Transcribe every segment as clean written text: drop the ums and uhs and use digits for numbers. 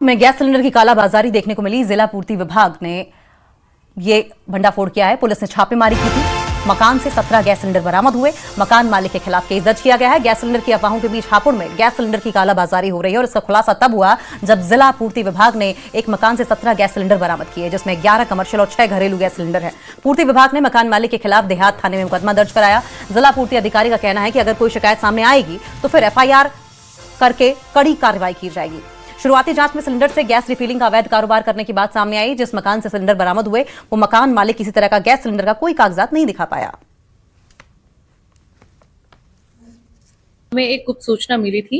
में gas cylinder की कालाबाजारी देखने को मिली। जिला पूर्ति विभाग ने ये भंडाफोड़ किया है। पुलिस ने छापेमारी की थी। मकान से 17 गैस सिलेंडर बरामद हुए। मकान मालिक के खिलाफ केस दर्ज किया गया है। गैस सिलेंडर की अफवाहों के बीच हापुड़ में गैस सिलेंडर की कालाबाजारी हो रही है और इसका खुलासा तब हुआ जब जिला पूर्ति विभाग ने एक मकान से 17 गैस सिलेंडर बरामद किए, जिसमें 11 कमर्शियल और 6 घरेलू गैस सिलेंडर है। पूर्ति विभाग ने मकान मालिक के खिलाफ देहात थाने में मुकदमा दर्ज कराया। जिला पूर्ति अधिकारी का कहना है कि अगर कोई शिकायत सामने आएगी तो फिर एफआईआर करके कड़ी कार्रवाई की जाएगी। शुरुआती जांच में सिलेंडर से गैस रिफिलिंग का अवैध कारोबार करने की बात सामने आई। जिस मकान से सिलेंडर बरामद हुए वो मकान मालिक किसी तरह का गैस सिलेंडर का कोई कागजात नहीं दिखा पाया। हमें एक गुप्त सूचना मिली थी।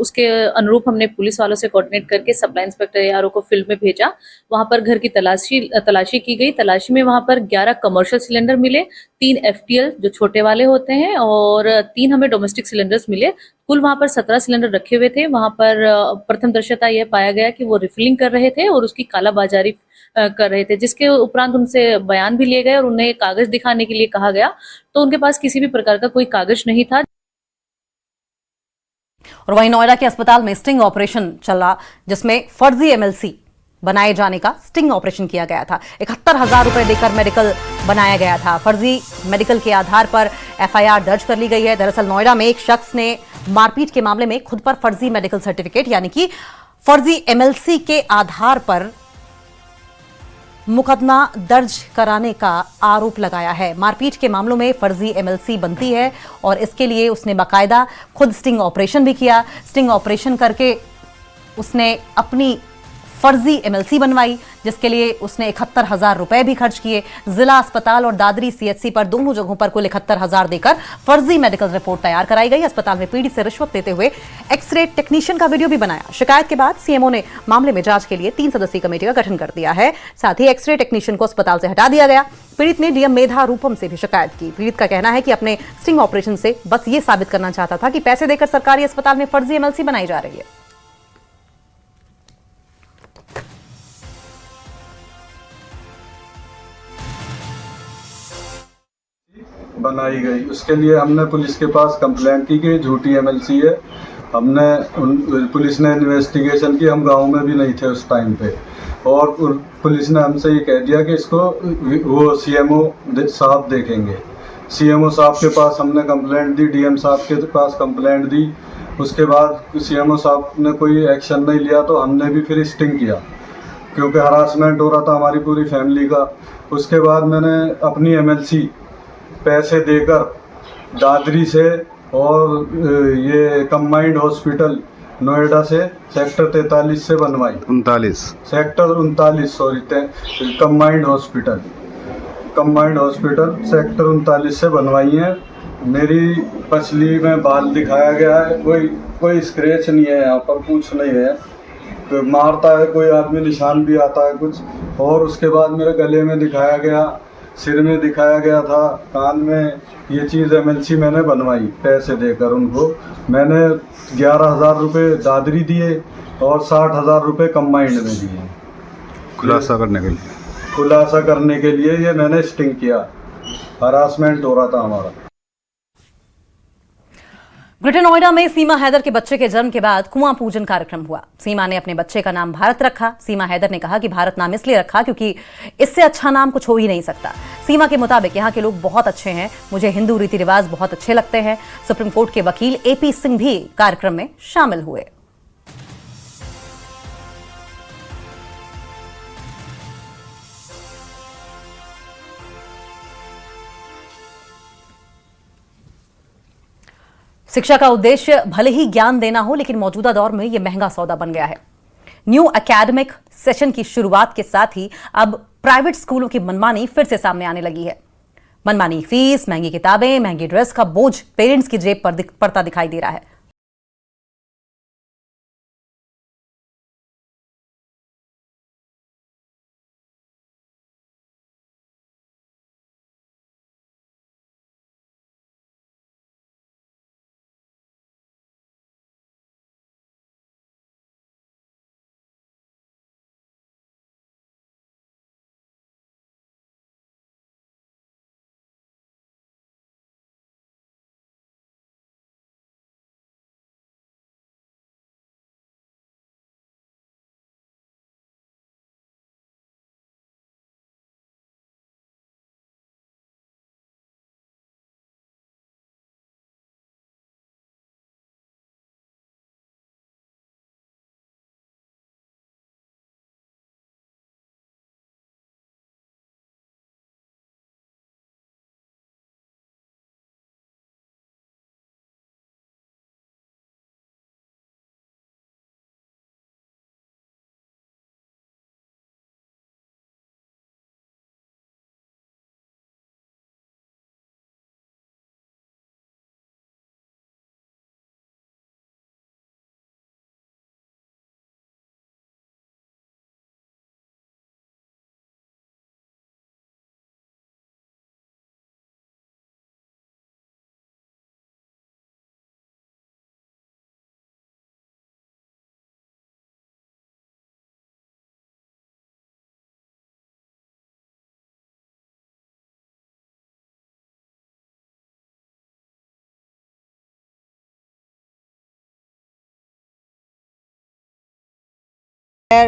उसके अनुरूप हमने पुलिस वालों से कोऑर्डिनेट करके सप्लाई इंस्पेक्टर एआरओ को फील्ड में भेजा। वहां पर घर की तलाशी की गई। तलाशी में वहां पर 11 कमर्शियल सिलेंडर मिले, 3 एफटीएल जो छोटे वाले होते हैं और 3 हमें डोमेस्टिक सिलेंडर्स मिले। कुल वहां पर 17 सिलेंडर रखे हुए थे। वहां पर प्रथम दृश्यता यह पाया गया कि वो रिफिलिंग कर रहे थे और उसकी कालाबाजारी कर रहे थे, जिसके उपरांत उनसे बयान भी लिए गए और उन्हें कागज दिखाने के लिए कहा गया, तो उनके पास किसी भी प्रकार का कोई कागज नहीं था। और वहीं नोएडा के अस्पताल में स्टिंग ऑपरेशन चला, जिसमें फर्जी एमएलसी बनाए जाने का स्टिंग ऑपरेशन किया गया था। 71,000 रुपए देकर मेडिकल बनाया गया था। फर्जी मेडिकल के आधार पर एफआईआर दर्ज कर ली गई है। दरअसल नोएडा में एक शख्स ने मारपीट के मामले में खुद पर फर्जी मेडिकल सर्टिफिकेट यानी कि फर्जी एमएलसी के आधार पर मुकदमा दर्ज कराने का आरोप लगाया है। मारपीट के मामलों में फर्जी एमएलसी बनती है और इसके लिए उसने बाकायदा खुद स्टिंग ऑपरेशन भी किया। स्टिंग ऑपरेशन करके उसने अपनी फर्जी एमएलसी बनवाई, जिसके लिए उसने 71,000 रुपए भी खर्च किए। जिला अस्पताल और दादरी सीएचसी पर दोनों जगहों पर कुल 71,000 देकर फर्जी मेडिकल रिपोर्ट तैयार कराई गई। अस्पताल में पीड़ित से रिश्वत देते हुए एक्सरे टेक्नीशियन का वीडियो भी बनाया। शिकायत के बाद सीएमओ ने मामले में जांच के लिए 3 सदस्यीय कमेटी का गठन कर दिया है। साथ ही एक्सरे टेक्नीशियन को अस्पताल से हटा दिया गया। पीड़ित ने डीएम मेधा रूपम से भी शिकायत की। पीड़ित का कहना है कि अपने स्टिंग ऑपरेशन से बस ये साबित करना चाहता था कि पैसे देकर सरकारी अस्पताल में फर्जी एमएलसी बनाई जा रही है। बनाई गई, उसके लिए हमने पुलिस के पास कंप्लेंट की कि झूठी एमएलसी है। हमने पुलिस ने इन्वेस्टिगेशन की। हम गांव में भी नहीं थे उस टाइम पे और पुलिस ने हमसे ये कह दिया कि इसको वो सीएमओ साहब देखेंगे। सीएमओ साहब के पास हमने कंप्लेंट दी, डीएम साहब के पास कंप्लेंट दी। उसके बाद सीएमओ साहब ने कोई एक्शन नहीं लिया तो हमने भी फिर स्टिंग किया, क्योंकि हरासमेंट हो रहा था हमारी पूरी फैमिली का। उसके बाद मैंने अपनी एमएलसी पैसे देकर दादरी से और ये कंबाइंड हॉस्पिटल नोएडा से सेक्टर 43 से बनवाई। 39 sector 39 sorry, combined hospital sector 39 से बनवाई है। मेरी पसली में बाल दिखाया गया है, कोई स्क्रैच नहीं है, यहाँ पर कुछ नहीं है। तो मारता है कोई आदमी, निशान भी आता है कुछ। और उसके बाद मेरे गले में दिखाया गया, सिर में दिखाया गया था, कान में। ये चीज़ एमएलसी मैंने बनवाई पैसे देकर उनको। मैंने 11,000 रुपये दादरी दिए और 60,000 रुपये कंबाइंड में दिए खुलासा करने के लिए ये मैंने स्टिंग किया। हरासमेंट हो रहा था हमारा। ग्रेटर नोएडा में सीमा हैदर के बच्चे के जन्म के बाद कुआं पूजन कार्यक्रम हुआ। सीमा ने अपने बच्चे का नाम भारत रखा। सीमा हैदर ने कहा कि भारत नाम इसलिए रखा क्योंकि इससे अच्छा नाम कुछ हो ही नहीं सकता। सीमा के मुताबिक यहाँ के लोग बहुत अच्छे हैं, मुझे हिंदू रीति रिवाज बहुत अच्छे लगते हैं। सुप्रीम कोर्ट के वकील एपी सिंह भी कार्यक्रम में शामिल हुए। शिक्षा का उद्देश्य भले ही ज्ञान देना हो, लेकिन मौजूदा दौर में यह महंगा सौदा बन गया है। न्यू एकेडमिक सेशन की शुरुआत के साथ ही अब प्राइवेट स्कूलों की मनमानी फिर से सामने आने लगी है। मनमानी फीस, महंगी किताबें, महंगी ड्रेस का बोझ पेरेंट्स की जेब पर पड़ता दिखाई दे रहा है।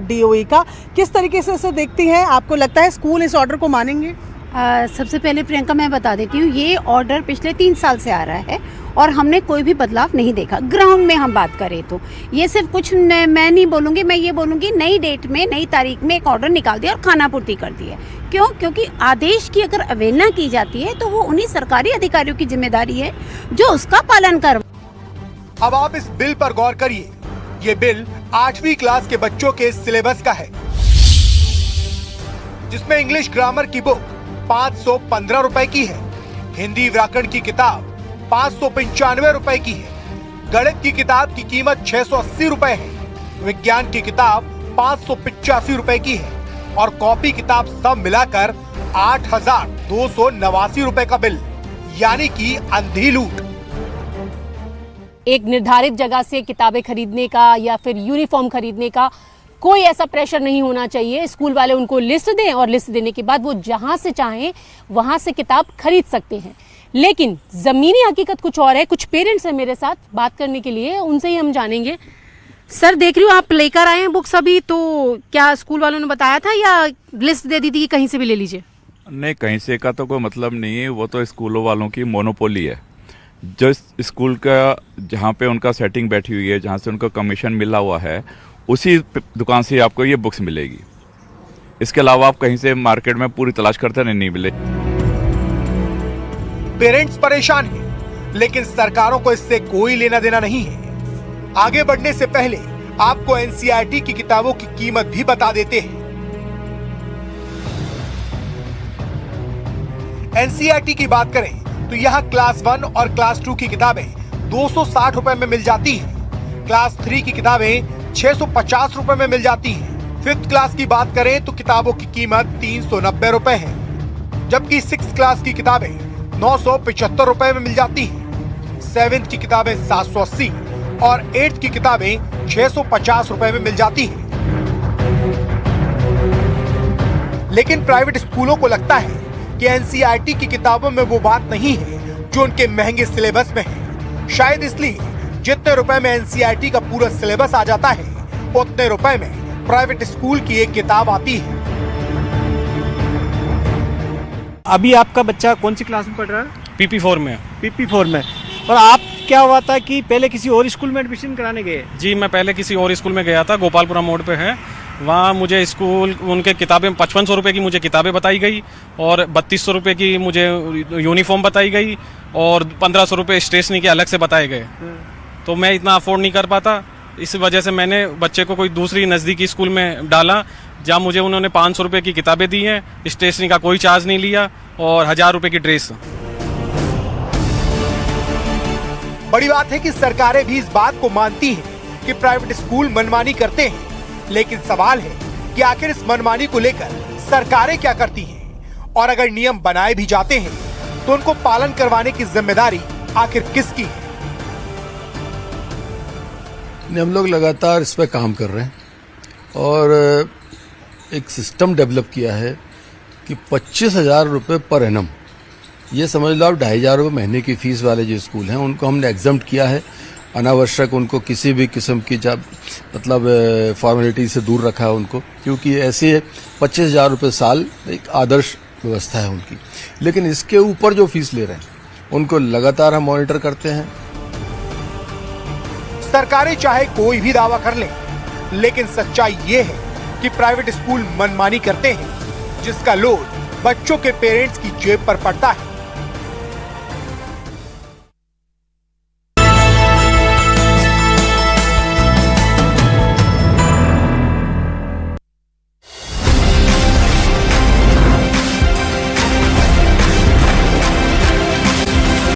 डीओई का, किस तरीके से इसे देखती हैं? आपको लगता है स्कूल इस ऑर्डर को मानेंगे? सबसे पहले प्रियंका मैं बता देती हूँ, ये ऑर्डर पिछले 3 साल से आ रहा है और हमने कोई भी बदलाव नहीं देखा। ग्राउंड में हम बात करें तो ये सिर्फ कुछ मैं नहीं बोलूँगी, मैं ये बोलूँगी नई डेट में नई तारीख में एक ऑर्डर निकाल दिया और खानापूर्ति कर दी है। क्यों? क्योंकि आदेश की अगर अवहेलना की जाती है तो वो उन्हीं सरकारी अधिकारियों की जिम्मेदारी है जो उसका पालन कर। अब आप इस बिल पर गौर करिए। ये बिल 8वीं क्लास के बच्चों के सिलेबस का है, जिसमें इंग्लिश ग्रामर की बुक 515 रुपए की है, हिंदी व्याकरण की किताब 595 रुपए की है, गणित की किताब की कीमत 680 रुपए है, विज्ञान की किताब 585 रुपए की है और कॉपी किताब सब मिलाकर 8,289 रुपए का बिल, यानी कि अंधी लूट। एक निर्धारित जगह से किताबें खरीदने का या फिर यूनिफॉर्म खरीदने का कोई ऐसा प्रेशर नहीं होना चाहिए। स्कूल वाले उनको लिस्ट दें और लिस्ट देने के बाद वो जहां से चाहें वहां से किताब खरीद सकते हैं। लेकिन ज़मीनी हकीकत कुछ और है। कुछ पेरेंट्स हैं मेरे साथ बात करने के लिए, उनसे ही हम जानेंगे। सर, देख रही हूँ आप लेकर आए हैं बुक्स अभी, तो क्या स्कूल वालों ने बताया था या लिस्ट दे दी थी कि कहीं से भी ले लीजिए? नहीं, कहीं से का तो कोई मतलब नहीं है, वो तो स्कूलों वालों की मोनोपोली है। जो स्कूल का जहाँ पे उनका सेटिंग बैठी हुई है, जहाँ से उनका कमीशन मिला हुआ है, उसी दुकान से आपको ये बुक्स मिलेगी। इसके अलावा आप कहीं से मार्केट में पूरी तलाश करते नहीं मिले। पेरेंट्स परेशान हैं, लेकिन सरकारों को इससे कोई लेना देना नहीं है। आगे बढ़ने से पहले आपको एनसीईआरटी की किताबों की कीमत भी बता देते हैं। एनसीईआरटी की बात करें तो यहाँ क्लास 1 और क्लास 2 की किताबें 260 रुपए में मिल जाती हैं। क्लास 3 की किताबें 650 रुपए में मिल जाती हैं। 5th क्लास की बात करें तो किताबों की कीमत 390 रुपए है, जबकि 6th क्लास की किताबें 975 रुपए में मिल जाती हैं। 7th की किताबें 780 और 8th की किताबें 650 रुपए में मिल जाती हैं। लेकिन प्राइवेट स्कूलों को लगता है कि एनसीईआरटी की किताबों में वो बात नहीं है जो उनके महंगे सिलेबस में है। शायद इसलिए जितने रुपए में एनसीईआरटी का पूरा सिलेबस आ जाता है, उतने रुपए में प्राइवेट स्कूल की एक किताब आती है। अभी आपका बच्चा कौन सी क्लास में पढ़ रहा है? PP4 में। PP4 में। और आप क्या हुआ था कि पहले किसी और स्कूल में एडमिशन कराने गए? जी, मैं पहले किसी और स्कूल में गया था, गोपालपुरा मोड़ पे है। वहाँ मुझे स्कूल उनके किताबें 5500 रुपये की मुझे किताबें बताई गई और 3200 रुपये की मुझे यूनिफॉर्म बताई गई और 1500 रुपये स्टेशनरी के अलग से बताए गए। तो मैं इतना अफोर्ड नहीं कर पाता, इस वजह से मैंने बच्चे को कोई दूसरी नज़दीकी स्कूल में डाला, जहाँ मुझे उन्होंने 500 रुपये की किताबें दी हैं, स्टेशनरी का कोई चार्ज नहीं लिया और 1000 रुपये की ड्रेस। बड़ी बात है कि सरकारें भी इस बात को मानती हैं कि प्राइवेट स्कूल मनमानी करते हैं, लेकिन सवाल है कि आखिर इस मनमानी को लेकर सरकारें क्या करती हैं और अगर नियम बनाए भी जाते हैं तो उनको पालन करवाने की जिम्मेदारी आखिर किसकी है? हम लोग लगातार इस पर काम कर रहे हैं और एक सिस्टम डेवलप किया है कि 25,000 रुपये पर एनम, ये समझ लो आप 2,500 रुपये महीने की फीस वाले जो स्कूल हैं उनको हमने एग्जम्प्ट किया है। अनावश्यक उनको किसी भी किस्म की मतलब फॉर्मेलिटी से दूर रखा है उनको, क्योंकि ऐसे 25,000 रुपये साल एक आदर्श व्यवस्था है उनकी। लेकिन इसके ऊपर जो फीस ले रहे हैं उनको लगातार हम मॉनिटर करते हैं। सरकारें चाहे कोई भी दावा कर लें, लेकिन सच्चाई ये है कि प्राइवेट स्कूल मनमानी करते हैं, जिसका लोड बच्चों के पेरेंट्स की जेब पर पड़ता है।